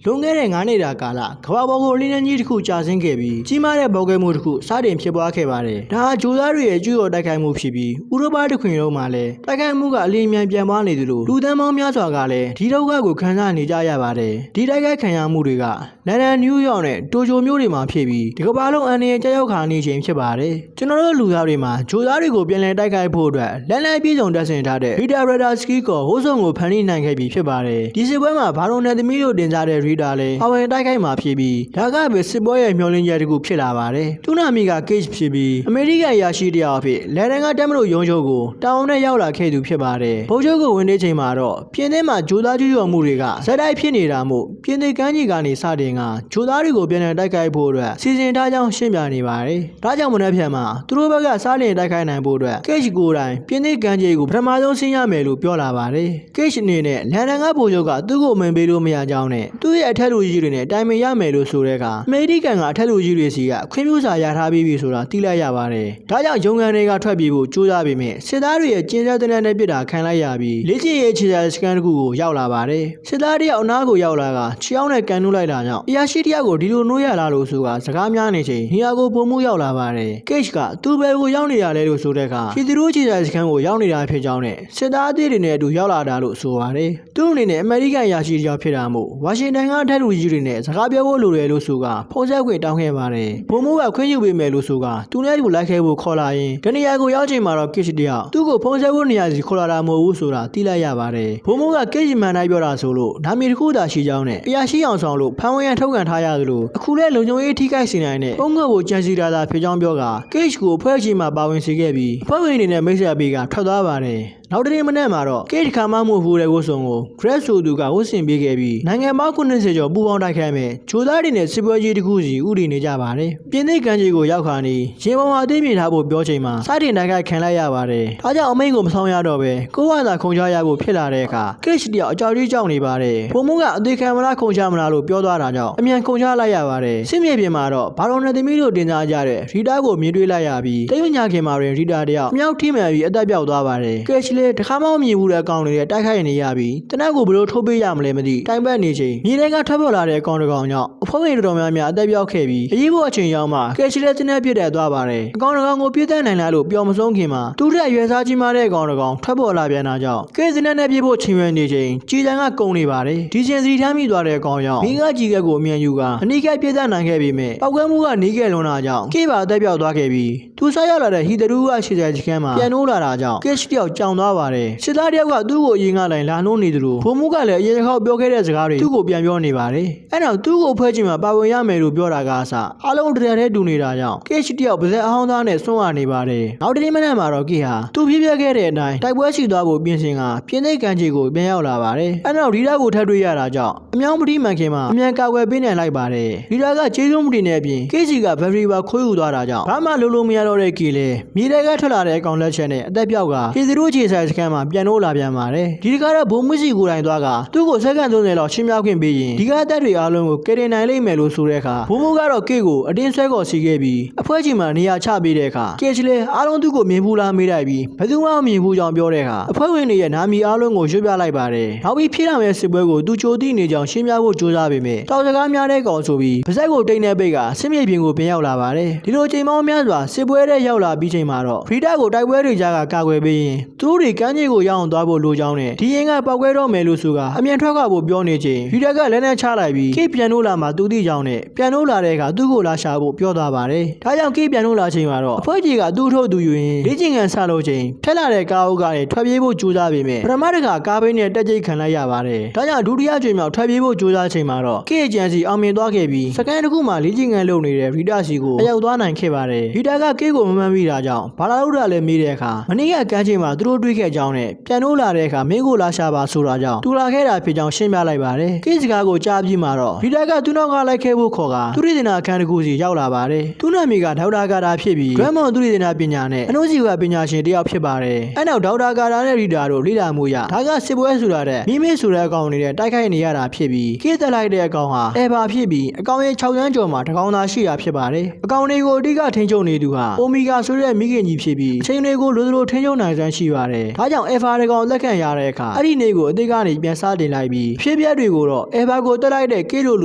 လွန်ခဲ့တဲ့9နှစ်တာကာလကမ္ဘာပေါ်ကိုလင်းနှင်းကြီးတစ်ခုကြာဆင်းခဲ့ပြီးကြီးမားတဲ့ပေါက်ကွဲမှုတစ်ခုစတင်ဖြစ်ပွားခဲ့ပါတယ်။ဒါဟာဂျိုသားတွေရဲ့ကျူးကျော်တိုက်ခိုက်မှုဖြစ်ပြီးဥရောပတစ်ခွင်လုံးမှာလည်းတိုက်ခိုက်မှုကအလင်းမြန်ပြန်ပွားနေသလိုလူသန်းပေါင်းများစွာကလည်းဒီဒုက္ခကိုခံစားနေကြရပါတယ်။ဒီတိုက်ခိုက်ခံရမှုတွေကလန်ဒန်နယူးယောက်နဲ့တိုကျိုမြို့တွေမှာဖြစ်ပြီးဒီကမ္ဘာလုံးအန်ရကြောက်ခါနေခြင်းဖြစ်ပါတယ်။ကျွန်တော်တို့လူသားတွေမှာဂျိုသားတွေကိုပြန်လည်တိုက်ခိုက်ဖို့အတွက်လန်ဒန်ပြည်စုံတပ်ဆင်ထားတဲ့ရီတာရဒါစကီကိုဟိုးစုံကိုဖန်တီးနိုင်ခဲ့ပြီးဖြစ်ပါတယ်။ဒီစစ်ပွဲမှာဘာလို့နယ်သမီးတို့တင်ကြတဲ့ရီတာလည်းအဝင်တိုက်ခိုက်မှာဖြစ်ပြီးဒါကပဲစစ်ပွဲရဲ့မျှော်လင့်ချက်တစ်ခုဖြစ်လာပါတယ်။သူနာမီက Cage ဖြစ်ပြီးအမေရိကန်ရရှိတရားအဖြစ်လန်ဒန်ကတက်မလို့ရုံးချုပ်ကိုတောင်နဲ့ရောက်လာခဲ့သူဖြစ်ပါတယ်။ဗိုလ်ချုပ်ကိုဝင်နေချိန်မှာတော့ပြင်သစ်မှာဂျိုသားကျူးကျော်မှုတွေကဇက်တိုက်ဖြစ်နေတာမို့ပြင်သစ်ကမ်းခြေကနေစတင်ကဂျိုသားတွေကိုပြန်လည်တိုက်ခိုက်ဖို့အတွက်စီစဉ်ထားကြောင်းရှင်းပြနေပါတယ်။ဒါကြောင့်မနေ့ဖြန်မှာသူတို့ဘက်ကစားလင်တိုက်ခိုက်နိုင်ဖို့အတွက် Cage ကိုယ်တိုင်ပြင်သစ်ကမ်းခြေကိုပထမဆုံးဆင်းရမယ်လို့ပြောလာပါတယ်။ Cage အနေနဲ့လန်ဒန်ကဗိုလ်ချုပ်ကသူ့ကိုမင်ပေးလို့မရကြောင်းနဲ့သူ့ရဲ့အထက်လူကြီးတွေနဲ့တိုင်ပင်ရမယ်လို့ဆိုတဲ့အခါအမေရိကန်ကအထက်လူကြီးတွေစီကခွင့်ပြုစာရထားပြီးပြီဆိုတာသိလိုက်ရပါတယ်။ဒါကြောင့်ရုံးခန်းတွေကထွက်ပြေးဖို့ကြိုးစားပေမဲ့စစ်သားတွေရဲ့ကျင်းဆက်တဲ့နဲ့ပြစ်တာခံလိုက်ရပြီးလေ့ကျင့်ရေးခြေစကန်တစ်ခုကိုရောက်လာပါတယ်။စစ်သားတယောက်အနားကိုရောက်လာကခြေအောင်နဲ့ကန်နှုတ်လိုက်တာကြောင့်အရာရှိတယောက်ကိုဒီလိုနှိုးရလာလို့ဆိုကစကားများနေချိန်နေရာကိုပုံမှုရောက်လာပါတယ်။ Cage ကသူ့ဘယ်ကိုရောက်နေရလဲလို့ဆိုတဲ့အခါခြေသူတို့ခြေစကန်ကိုရောက်နေတာဖြစ်ကြောင်းနဲ့စစ်သားအသစ်တွေနဲ့အတူရောက်လာတာလို့ဆိုပါတယ်။သူ့အနေနဲ့အမေရိကန်အရာရှိတယောက်ဖြစ်တာမို့ဝါရှင်တန်ကအထက်လူကြီးတွေနဲ့စကားပြောဖို့လိုတယ်လို့ဆိုကဖုန်းဆက်ခွင့်တောင်းခဲ့ပါတယ်။ဘုံမိုးကခွင့်ယူပေးမယ်လို့ဆိုကသူနဲ့တူလိုက်ခဲ့ဖို့ခေါ်လာရင်တနေရာကိုရောက်ချိန်မှာတော့ Cage တယောက်သူ့ကိုဖုန်းဆက်ဖို့နေရာစီခေါ်လာတာမဟုတ်ဘူးဆိုတာသိလိုက်ရပါတယ်။ဘုံမိုးက Cage မှန်တိုင်းပြောတာဆိုလို့နာမည်တစ်ခုသာရှိကြောင်းနဲ့အရာရှိအောင်ဆောင်လို့ဖမ်းဝရမ်းထုတ်ကန်ထားရသလိုအခုလဲလုံခြုံရေးထိခိုက်စေနိုင်တဲ့ပုံငုတ်ကိုကြံစီတာသာဖြစ်ကြောင်းပြောက Cage ကိုအဖွဲ့အစည်းမှာပါဝင်စေခဲ့ပြီးအဖွဲ့ဝင်တွေနဲ့မိတ်ဆက်ပေးကထွက်သွားပါတယ်။နောက်တနေ့မနေ့မှာတော့ Cage ခါမမှုဖို့တဲ့ဝတ်စုံကို Greg ဆိုသူကဝတ်ဆင်ပေးခဲ့ပြီးနိုင်ငံပေါင်း90ကျော်ပူးပေါင်းတိုက်ခိုက်မဲ့ဂျိုသားတွေနဲ့စစ်ပွဲကြီးတစ်ခုစီဥတည်နေကြပါတယ်။ပြင်သစ်ကမ်းခြေကိုရောက်ခါနေရေပေါ်မှာအသိမြင်ထားဖို့ပြောချိန်မှာစတင်တိုက်ခိုက်ခံလိုက်ရပါတယ်။ဒါကြောင့်အမိန့်ကိုမဆောင်ရတော့ပဲကိုယ့်ဝါသာခုံချရဖို့ဖြစ်လာတဲ့အခါ Cage တယောက်အကြောက်ကြီးကြောက်နေပါတယ်။ဘုံမိုးကအသေးခံမလားခုံချမလားလို့ပြောသွားတာကြောင့်အမြန်ခုံချလိုက်ရပါတယ်။စစ်မြေပြင်မှာတော့ဘာလို့နယ်သမီးတို့တင်စားကြတဲ့ရီတာကိုမြင်တွေ့လိုက်ရပြီးတိတ်မညာခင်မှာတွင်ရီတာတယောက်မြောက်ထိမှန်ပြီးအသက်ပြောက်သွားပါတယ်။ Cage လည်းတစ်ခါမှမမြင်ဘူးတဲ့အကောင်တွေနဲ့တိုက်ခိုက်နေရပြီးတနက်ကိုဘယ်လိုထိုးပေးရမလဲမသိတိုင်ပတ်နေချိန်မြေထဲကထွက်ပေါ်လာတဲ့အကောင်တစ်ကောင်ကြောင့်အဖွဲ့ဝင်တော်များများအသက်ပြောက်ခဲ့ပြီးအရေးပေါ်အချိန်ရောက်မှ Cage လည်းတနက်ပြစ်တက်သွားပါတယ်။အကောင်တစ်ကောင်ကိုပြစ်တက်နိုင်လားလို့ပျော်မဆုံးခင်မှာသူ့ရဲ့ရွယ်စားကြီးမားတဲ့အကောင်တစ်ကောင်ထွက်ပေါ်လာပြန်တာကြောင့် Cage နဲ့ပြစ်ဖို့ချိန်ရွယ်နေချိန်ကြီးတန်းကကုန်နေပါတယ်။ဒီချိန်စီထမ်းမိသွားတဲ့အကောင်ကြောင့်မင်းကကြီးကက်ကိုအမြန်ယူကအနီးကပ်ပြစ်တက်နိုင်ခဲ့ပေမဲ့ပောက်ကွဲမှုကနေခဲ့လွန်တာကြောင့် Cage ပါအသက်ပြောက်သွားခဲ့ပြီးသူဆက်ရောက်လာတဲ့ဟီတရူးက80ခန်းမှာပြန်နိုးလာတာကြောင့် Cage တယောက်ကြောင်သွားပါတယ်။စစ်သားတယောက်ကသူ့ကိုအရင်ကလည်းလာနှိုးနေသလိုဘုံမှုကလည်းအရင်တစ်ခေါက်ပြောခဲ့တဲ့စကားတွေသူ့ကိုပြန်ပြောနေပါတယ်။အဲ့တော့သူ့ကိုဖွဲ့ချင်မှာပါဝင်ရမယ်လို့ပြောတာကအစအားလုံးတရတဲ့တူနေတာကြောင့် Cage တယောက်ပါဇက်အဟောင်းသားနဲ့ဆွန့်ရနေပါတယ်။နောက်တနေ့မနက်မှာတော့ Cage ဟာသူဖြစ်ခဲ့တဲ့အတိုင်းတိုက်ပွဲရှိသွားဖို့ပြင်ဆင်ကပြင်သစ်ကမ်းခြေကိုပြန်ရောက်လာပါတယ်။အဲ့တော့ရီတာကိုထပ်တွေ့ရတာကြောင့်အမြောင်းပတိမှန်ခင်မှာအမြန်ကာကွယ်ပေးနိုင်လိုက်ပါတယ်။ရီတာကကျေးဇူးမတင်တဲ့အပြင် Cage ကဘက်ထရီပါခွေးယူသွားတာကြောင့်ဘာမှလုံးလုံးမရတော့တဲ့ Cage လည်းမြေထဲကထွက်လာတဲ့အကောင်လက်ချက်နဲ့အသက်ပြောက်ကဟီသီရိုခြေဆိုင်စခန်းမှာပြန်လို့လာပြန်ပါတယ်။ဒီတခါတော့ဘုံမရှိကိုယ်တိုင်သွားကသူ့ကိုစက္ကန့်30လောက်ရှင်းပြခွင့်ပေးရင်ဒီကအသက်တွေအားလုံးကိုကယ်တင်နိုင်လိမ့်မယ်လို့ဆိုတဲ့အခါဘုံမိုးကတော့ Cage ကိုအတင်းဆွဲခေါ်စီခဲ့ပြီးအဖွဲ့ကြီးမှာနေရာချပေးတဲ့အခါ Cage လည်းအားလုံးသူ့ကိုမြင်ဘူးလားမေးလိုက်ပြီးဘယ်သူမှမမြင်ဘူးကြောင်းပြောတဲ့အခါအဖွဲ့ဝင်တွေရဲ့နာမည်အားလုံးကိုရွှေ့ပြလိုက်ပါတယ်။နောက်ပြီးဖြစ်လာမယ့်စစ်ပွဲကိုသူကြိုသိနေကြောင်းရှင်းပြဖို့ကြိုးစားပေမဲ့တောက်စကားများတဲ့ကောင်ဆိုပြီးပါဇက်ကိုတိတ်နေပိတ်ကစစ်မြေပြင်ကိုပြန်ရောက်လာပါတယ်။ဒီလိုချိန်ပေါင်းများစွာစစ်ပွဲတဲ့ရောက်လာပြီးချိန်မှာတော့ရီတာကိုတိုက်ပွဲတွေကြားကကာကွယ်ပေးရင်သူတို့တွေကမ်းခြေကိုရောက်အောင်သွားဖို့လိုကြောင်းနဲ့ဒီရင်ကပောက်ကွဲတော့မယ်လို့ဆိုကအမြန်ထွက်ခွာဖို့ပြောနေချိန်ရီတာကလက်နဲ့ချလိုက်ပြီး Cage ပြန်လို့လာမှသူသိကြောင်းနဲ့ပြန်လို့လာတဲ့အခါသူ့ကိုလာရှာဖို့ပြောသွားပါတယ်။ဒါကြောင့် Cage ပြန်လို့လာချိန်မှာတော့အဖွဲ့ကြီးကသူ့ထုတ်သူယူရင်လေ့ကျင့်ခန်းဆလို့ချိန်ထက်လာတဲ့ကားအုပ်ကနေထွက်ပြေးဖို့ကြိုးစားပေမဲ့ပထမတစ်ခါကားဘိန်းနဲ့တက်ကြိတ်ခံလိုက်ရပါတယ်။ဒါကြောင့်ဒုတိယကြိမ်မြောက်ထွက်ပြေးဖို့ကြိုးစားချိန်မှာတော့ Cage ကျန်စီအောင်မြင်သွားခဲ့ပြီးစကန်တစ်ခုမှလေ့ကျင့်ခန်းလုပ်နေတဲ့ရီတာစီကိုအရောက်သွားနိုင်ခဲ့ပါတယ်။ရီတာက Cage ကိုမမှန်မိတာကြောင့်ဘာလာလို့တာလဲမေးတဲ့အခါမနေ့ကကမ်းခြေမှာသူတို့တွေ့ခဲ့ကြောင်းနဲ့ပြန်လို့လာတဲ့အခါမင်းကိုလာရှာပါဆိုတာကြောင့်တူလာခဲ့တာဖြစ်ကြောင်းရှင်းပြလိုက်ပါတယ်။ Cage စကားကိုကြားပြီးမှတော့ရီတာကသူ့နောက်ကလိုက်ခဲ့ဖို့ခေါ်ကသူရိဒနာအခန်းတစ်ခုစီရောက်လာပါတယ်။သူ့နာမည်ကဒေါက်တာကာတာဖြစ်ပြီးဒရမ်မွန်သူရိဒနာပညာနဲ့အနုစီဝပညာရှင်တယောက်ဖြစ်ပါတယ်။အဲ့နောက်ဒေါက်တာကာတာနဲ့ရီတာတို့လေ့လာမှုရဒါကစစ်ပွဲဆိုတာတဲ့မိမိဆိုတဲ့အကောင်နေတဲ့တိုက်ခိုက်နေရတာဖြစ်ပြီး Cage တက်လိုက်တဲ့အကောင်ဟာအေဘာဖြစ်ပြီးအကောင်ရဲ့6ချမ်းကျော်မှာတကောင်သာရှိတာဖြစ်ပါတယ်။အကောင်တွေကိုအဓိကထိန်းချုပ်နေသူဟာ အိုမီဂါဆိုတဲ့မိခင်ကြီးဖြစ်ပြီးအချိန်တွေကိုလိုလိုထိန်းချုပ်နိုင်စွမ်းရှိပါတယ်။ဒါကြောင့်အယ်ဖာတကောင်လက်ခံရတဲ့အခါအဲ့ဒီနေ့ကိုအသေးကနေပြန်စားတင်လိုက်ပြီးဖြစ်ပျက်တွေကိုတော့အယ်ဖာကိုတက်လိုက်တဲ့ကေလိုလ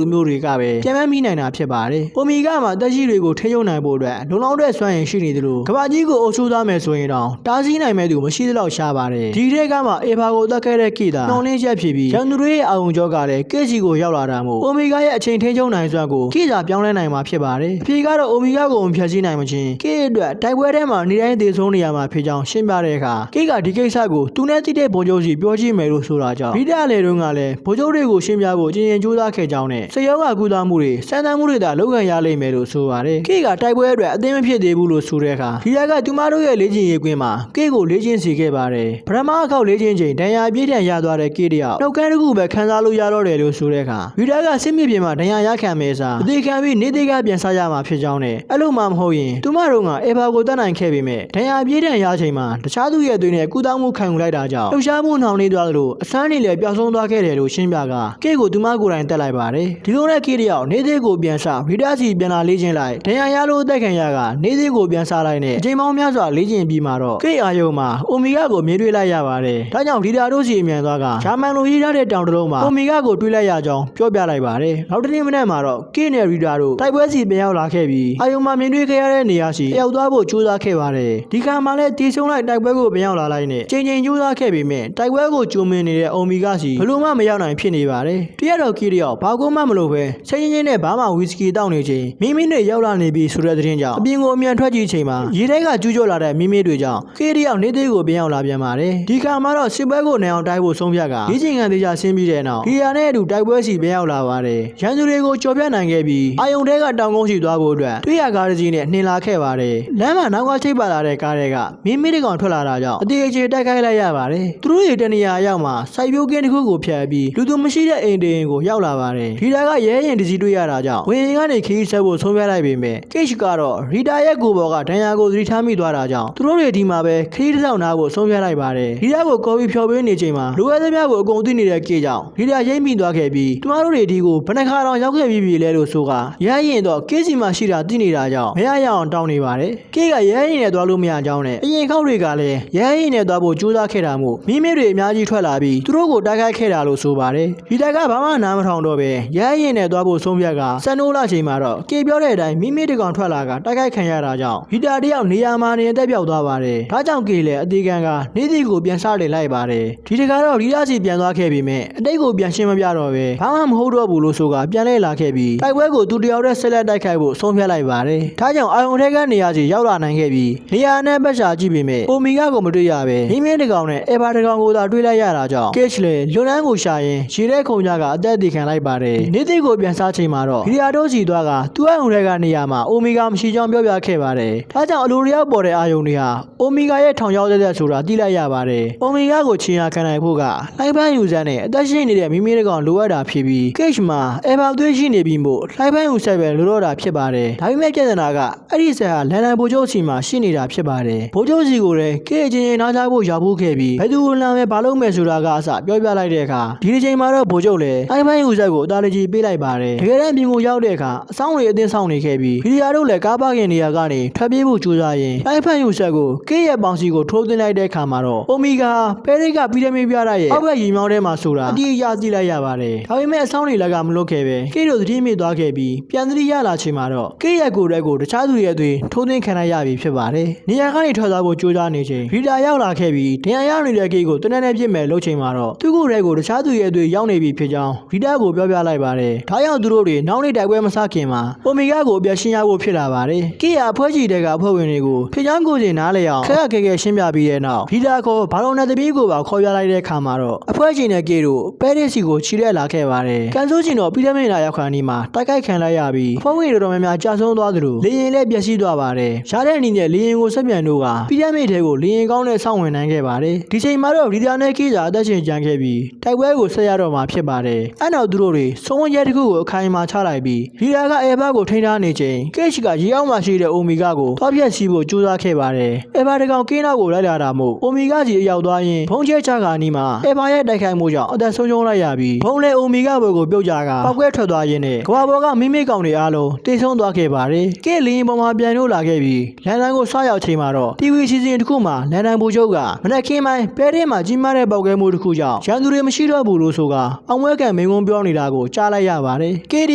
ူမျိုးတွေကပဲပြန်မမိနိုင်တာဖြစ်ပါတယ်။အိုမီဂါမှာတက်ရှိတွေကိုထိန်းချုပ်နိုင်ဖို့အတွက်လုံလောက်တဲ့စွမ်းရည်ရှိနေသလိုကဘာကြီးကိုအုပ်စိုးသားမယ်ဆိုရင်တော့တားဆီးနိုင်မဲ့သူမရှိသလောက်ရှားပါတယ်။ဒီထက်ကမှအယ်ဖာကိုတက်ခဲ့တဲ့ကေတာနှောင်းလင်းချက်ဖြစ်ပြီးရန်သူတွေရဲ့အာရုံကြောကလည်းကေစီကိုရောက်လာတာမို့အိုမီဂါရဲ့အချိန်ထိန်းချုပ်နိုင်စွမ်းကိုကေစာပြောင်းလဲနိုင်မှာဖြစ်ပါတယ်။အဖြေကတော့အိုမီဂါကိုဖျက်ဆီးနိုင်မချင်းကေအတွက်တိုက်ပွဲထဲမှာနေတိုင်းသေဆုံးနေရမှာဖြစ်ကြောင်းရှင်းပြတဲ့အခါကေကဒီကိစ္စကိုသူနဲ့တိတဲ့ဗိုလ်ချုပ်စီပြောကြည့်မယ်လို့ဆိုတာကြောင့်ဗီဒါလေတုန်းကလည်းဗိုလ်ချုပ်တွေကိုရှင်းပြဖို့ကြင်ကြိုးစားခဲ့ကြောင်းနဲ့စေရောဂါကုသမှုတွေစံတမ်းမှုတွေသာလုပ်ခံရလိမ့်မယ်လို့ဆိုပါတယ်။ကေကတိုက်ပွဲအတွက်အသင်းမဖြစ်သေးဘူးလို့ဆိုတဲ့အခါဗီဒါကသူမတို့ရဲ့လေ့ကျင့်ရေးကွင်းမှာကေကိုလေ့ကျင့်စီခဲ့ပါတယ်။ပထမအခေါက်လေ့ကျင့်ချိန်ဒဏ်ရာပြည့်ထန်ရသွားတဲ့ကေတယောက်နှုတ်ခမ်းတစ်ခုပဲခံစားလို့ရတော့တယ်လို့ဆိုတဲ့အခါဗီဒါကစစ်မြေပြင်မှာဒဏ်ရာရခံမဲ့စားအသေးခံပြီးနေသေးကပြန်စားရမှာဖြစ်ကြောင်းနဲ့အဲ့လိုမှမဟုတ်ရင်သူမတို့ကအေဘာကိုတတ်နိုင်ခဲ့ပေမဲ့ဒဏ်ရာပြည့်ထန်ရချိန်မှာတခြားသူရဲ့သွေးနဲ့ကုသမှုခံယူလိုက်တာကြောင့်လှုပ်ရှားမှုနှောင့်နှေးသွားသလိုအဆန်းနေလည်းပျောက်ဆုံးသွားခဲ့တယ်လို့ရှင်းပြကကေကိုသူမကိုယ်တိုင်တက်လိုက်ပါတယ်။ဒီလိုနဲ့ကေတယောက်နေသေးကိုပြန်စားဗီဒါစီပြန်လာလေ့ကျင့်လိုက်ဒဏ်ရာရလို့တက်ခံရကနေသေးကိုပြန်စားလိုက်နဲ့အချိန်ပေါင်းများစွာလေ့ကျင့်ပြီးမှတော့ကေအာယုံမှာအိုမီဂါကိုမြင်တွေ့လိုက်ရပါတယ်။ဒါကြောင့်ဒီတာတို့စီအမြန်သွားကဂျာမန်လိုရေးထားတဲ့တောင်တလုံးမှာအိုမီဂါကိုတွေ့လိုက်ရကြောင်းပြောပြလိုက်ပါတယ်။နောက်တစ်နေ့မနက်မှာတော့ကေနဲ့ရီတာတို့တိုက်ပွဲစီပြန်ရောက်လာခဲ့ပြီးအာယုံမှာမြင်တွေ့ခဲ့ရတဲ့နေရာစီရောက်သွားဖို့ကြိုးစားခဲ့ပါတယ်။ဒီခါမှလည်းတီးဆုံးလိုက်တိုက်ပွဲကိုပြန်ရောက်လာလိုက်နဲ့ချိန်ကြိုးစားခဲ့ပေမဲ့တိုက်ပွဲကိုကြုံမင်နေတဲ့အိုမီဂါစီဘလို့မှမရောက်နိုင်ဖြစ်နေပါတယ်။တရက်တော့ကေတယောက်ဘာကိုမှမလုပ်ပဲချိန်ချင်းနဲ့ဘာမှဝီစကီတောက်နေချိန်မိမိနဲ့ရောက်လာနေပြီဆိုတဲ့သတင်းကြောင့်အပြင်ကိုအမြန်ထွက်ကြည့်ချိန်မှာရေထဲကကျူးကျော်လာတဲ့မိမိတွေကြောင့်ကေတယောက်နေသေးကိုပြန်ရောက်လာပြန်ပါတယ်။ဒီခါမှတော့စစ်ပွဲကိုနိုင်အောင်တိုက်ဖို့ဆုံးဖြတ်ကဒီချိန်ခံသေးချဆင်းပြီးတဲ့နောက်ဒီယာနဲ့အတူတိုက်ပွဲစီပြန်ရောက်လာပါတယ်။ရန်သူတွေကိုကြော်ပြတ်နိုင်ခဲ့ပြီးအာယုံထဲကတောင်ကုန်းစီသွားဖို့အတွက်တွေ့ရကားကြီးနဲ့နှင်လာခဲ့ပါတယ်။လမ်းမှာနောက်ကချိတ်ပါလာတဲ့ကားတွေကမိမိတကောင်ထွက်လာတာကြောင့်အသေးအကျေတိုက်ခိုက်လိုက်ရပါတယ်။သူတို့တွေတနေရာရောက်မှာစိုက်ပျိုးကင်းတစ်ခုကိုဖျက်ပြီးလူသူမရှိတဲ့အိမ်တေးကိုရောက်လာပါတယ်။ဒီတာကရဲရင်တစီတွေ့ရတာကြောင့်ဝင်ရင်ကနေခီးဆက်ဖို့ဆုံးဖြတ်လိုက်ပေမဲ့ကိချ်ကတော့ရီတာရဲ့ကိုဘော်ကဒဏ်ရာကိုသတိထားမိသွားတာကြောင့်သူတို့တွေဒီမှာပဲခီးတစ်ဆောင်နာဖို့ဆုံးဖြတ်လိုက်ပါတယ်။ရီတာကိုကော်ပြီးဖျော်ပေးနေချိန်မှာလူဝဲသမားကိုအကုန်သိနေတဲ့ကေကြောင့်ရီတာရိမ့်မိသွားခဲ့ပြီးသူတို့တွေဒီကိုဘယ်နှခါတော့ရောက်ခဲ့ပြီလဲလို့ဆိုကရဲရင်တော့ကေစီမှာရှိတာသိနေတာကြောင့်မရရအောင်တောင်းနေပါတယ်။ကေကရဲရင်နဲ့သွားလို့မရကြောင်းနဲ့အရင်ခောက်တွေကလည်းရဲရင်နဲ့သွားဖို့ကြိုးစားခဲ့တာမို့မိမိတွေအများကြီးထွက်လာပြီးသူတို့ကိုတိုက်ခိုက်ခဲ့တာလို့ဆိုပါတယ်။ဒီတက်ကဘာမှနားမထောင်တော့ပဲရဲရင်နဲ့သွားဖို့ဆုံးဖြတ်ကစနိုးလာချိန်မှာတော့ကေပြောတဲ့အတိုင်းမိမိတကောင်ထွက်လာကတိုက်ခိုက်ခံရတာကြောင့်ဗီတာတယောက်နေရာမှာနေတက်ပြောက်သွားပါတယ်။ဒါကြောင့်ကေလည်းအသေးခံကနေသည့်ကိုပြန်စားတင်လိုက်ပါတယ်။ဒီတကတော့ရီလာစီပြန်သွားခဲ့ပြီးမြဲအတိတ်ကိုပြန်ရှင်းမပြတော့ပဲဘာမှမဟုတ်တော့ဘူးလို့ဆိုကပြန်လဲလာခဲ့ပြီးတိုက်ပွဲကိုသူတယောက်တည်းဆက်လက်တိုက်ခိုက်ဖို့ဆုံးဖြတ်လိုက်ပါတယ်။ဒါကြောင့်အာယုံထဲကနေရာစီရောက်လာနိုင်ခဲ့ပြီးနေရာနဲ့ပတ်ရှာကြည့်ပေမဲ့အိုမီဂါကိုမတွေ့ရပဲမိမိတကောင်နဲ့အေဘာတကောင်ကိုသာတွေ့လိုက်ရတာကြောင့်ကေချ်လေလွန်လန်းကိုရှာရင်ရေထဲခုံကြကအသက်သေခံလိုက်ပါတယ်။နေသည့်ကိုပြန်စားချိန်မှာတော့ဗီဒီယာတို့စီသွားကသူ့အုံထဲကနေရာမှာအိုမီဂါမရှိကြောင်းပြောပြခဲ့ပါတယ်။ဒါကြောင့်အလိုတယောက်ပေါ်တဲ့အာယုံတွေဟာအိုမီဂါရဲ့ထောင်ရောက်တဲ့ဆိုတာသိလိုက်ရပါတယ်။အိုမီဂါကိုချင်းရခံနိုင်ဖို့ကလိုက်ပန်းယူစမ်းနဲ့အသက်ရှင်နေတဲ့မိမိတကောင်လိုအပ်တာဖြစ်ပြီးကေ့ချ်မှာအေဘာသွေးရှိနေပြီးမို့လိုက်ပန်းယူဆက်ပဲလိုတော့တာဖြစ်ပါတယ်။ဒါပေမဲ့ပြဿနာကအဲ့ဒီဆက်ဟာလန်ဒန်ဗိုလ်ချုပ်စီမှာရှိနေတာဖြစ်ပါတယ်။ဗိုလ်ချုပ်စီကိုလည်းကေ့ချင်းနားချဖို့ရောက်ဖို့ခဲ့ပြီးဘယ်သူလမ်းပဲဘာလို့မဲ့ဆိုတာကအစပြောပြလိုက်တဲ့အခါဒီချိန်မှာတော့ဗိုလ်ချုပ်လည်းလိုက်ပန်းယူဆက်ကိုအသာတကြီးပေးလိုက်ပါတယ်။တကယ်တမ်းပြင်ကိုရောက်တဲ့အခါအဆောင်တွေအသင်းဆောင်နေခဲ့ပြီးဗီဒီယာတို့လည်းကားပါကင်နေရာကနေထွက်ပြေးဖို့ကြိုးစားရင်းလိုက်ပန်းယူဆက်ကိုကေ့ရဲ့ပေါင်စီကိုထိုးသွင်းလိုက်တဲ့အခါမှာတော့အိုမီဂါပဲရိတ်ကပြည်ထမင်းပြရတဲ့အောက်ဘက်ရီမြောင်းထဲမှာဆိုတာအတိအကျသိလိုက်ရပါတယ်။ဒါပေမဲ့အဆောင်တွေလည်းကမလွတ်ခဲ့ပဲကေ့တို့သတိမိသွားခဲ့ပြီးပြန်သတိရလာချိန်မှာတော့ကေ့ရဲ့ကိုယ်ရက်ကိုတခြားသူရဲ့အသွေးထိုးသွင်းခံလိုက်ရပြီဖြစ်ပါတယ်။နေရာကနေထွက်သွားဖို့ကြိုးစားနေချိန်ဗီတာရောက်လာခဲ့ပြီးဒဏ်ရာရနေတဲ့ကေ့ကိုတနက်နဲ့ပြစ်မဲ့လှုပ်ချိန်မှာတော့သူ့ကိုယ်ရက်ကိုတခြားသူရဲ့အသွေးရောက်နေပြီဖြစ်ကြောင်းဗီတာကိုပြောပြလိုက်ပါတယ်။ဒါကြောင့်သူတို့တွေနောက်နေ့တိုက်ပွဲမစခင်မှာအိုမီဂါကိုအပြတ်ရှင်းရဖို့ဖြစ်လာပါတယ်။ကေ့ရအဖွဲ့ကြီးတွေကအဖွဲ့ဝင်တွေကိုဖြစ်ကြောင်းကိုစီနားလည်အောင်ခက်ခက်ခဲခဲရှင်းပြပြီးတဲ့နောက်ဗီတာကိုဘာလုံးနဲ့တပည့်ကိုပါခေါ်ပြလိုက်တဲ့အခါမှာတော့အဖွဲ့ကြီးနဲ့ကေ့တို့ပဲရစ်စီကိုချီရက်လာခဲ့ပါတယ်။ကန်ဆိုးချင်တော့ပြည်ထမင်းလာရောက်ခါနီမှာတိုက်ခိုက်ခံလိုက်ရပြီးအဖွဲ့ဝင်တွေတော်များများကြာဆုံးသွားသလိုလေရင်လည်းပျက်စီးသွားပါတယ်။ရတဲ့အနေနဲ့လေရင်ကိုဆက်ပြန်တို့ကပြည်ထမင်းထဲကိုလေရင်ကောင်းနဲ့စောင့်ဝင်နိုင်ခဲ့ပါတယ်။ဒီချိန်မှာတော့ဗီတာနဲ့ကေ့စာအသက်ရှင်ကြံခဲ့ပြီးတိုက်ပွဲကိုဆက်ရတော့မှာဖြစ်ပါတယ်။အဲ့နောက်သူတို့တွေဆုံးဝင်ရဲတစ်ခုကိုအခိုင်အမာချလိုက်ပြီးဗီတာကအေဘာကိုထိန်းထားနေချိန်ကေ့ချ်ကရေအောက်မှာရှိတဲ့အိုမီဂါကိုသွားပြက်စီးဖို့ကြိုးစားခဲ့ပါတယ်။အေဘာတကောင်ကင်းနောက်ကိုလိုက်လာတာမို့အိုမီဂါကြီးအရောက်သွားရင်ဘုံကျဲချကာနီမှာအေဘာရဲ့တိုက်ခိုက်မှုကြောင့်အသက်ဆုံးရှုံးလိုက်ရပြီးဘုံလေအိုမီဂါဘွယ်ကိုပြုတ်ကြကပောက်ကွဲထွက်သွားရင်းနဲ့ကဘာဘော်ကမိမိကောင်တွေအားလုံးတိတ်ဆုံးသွားခဲ့ပါတယ်။ကေ့လင်းပေါ်မှာပြန်လို့လာ လာခဲ့ပြီးလန်ဒန်ကိုစရောက်ချိန်မှာတော့ TV စီစဉ်တစ်ခုမှာလန်ဒန်ဗိုလ်ချုပ်ကမနက်ခင်းပိုင်းပဲထဲမှာကြီးမားတဲ့ပေါက်ကွဲမှုတစ်ခုကြောင့်ရန်သူတွေမရှိတော့ဘူးလို့ဆိုကအောင်ပွဲခံမိန့်ခွန်းပြောနေတာကိုကြားလိုက်ရပါတယ်။ကေးတ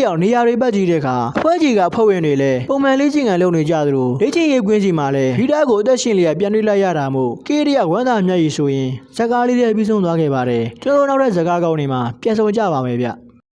ယောက်နေရာတွေပတ်ကြည့်တဲ့အခါအဖွဲ့ကြီးကဖွဲ့ဝင်တွေလည်းပုံမှန်လေ့ကျင့်ခန်းလုပ်နေကြသလိုလေ့ကျင့်ရေးကွင်းစီမှာလည်းဗီဒါကိုအသက်ရှင်လျက်ပြန်တွေ့လိုက်ရတာမို့ကေးတယောက်ဝမ်းသာမျက်ရည်ဆိုရင်ဇာကားလေးတွေပြီးဆုံးသွားခဲ့ပါတယ်။ကျွန်တော်နောက်တဲ့ဇာကားကောင်းတွေမှာပြန်ဆုံကြပါမယ်ဗျ။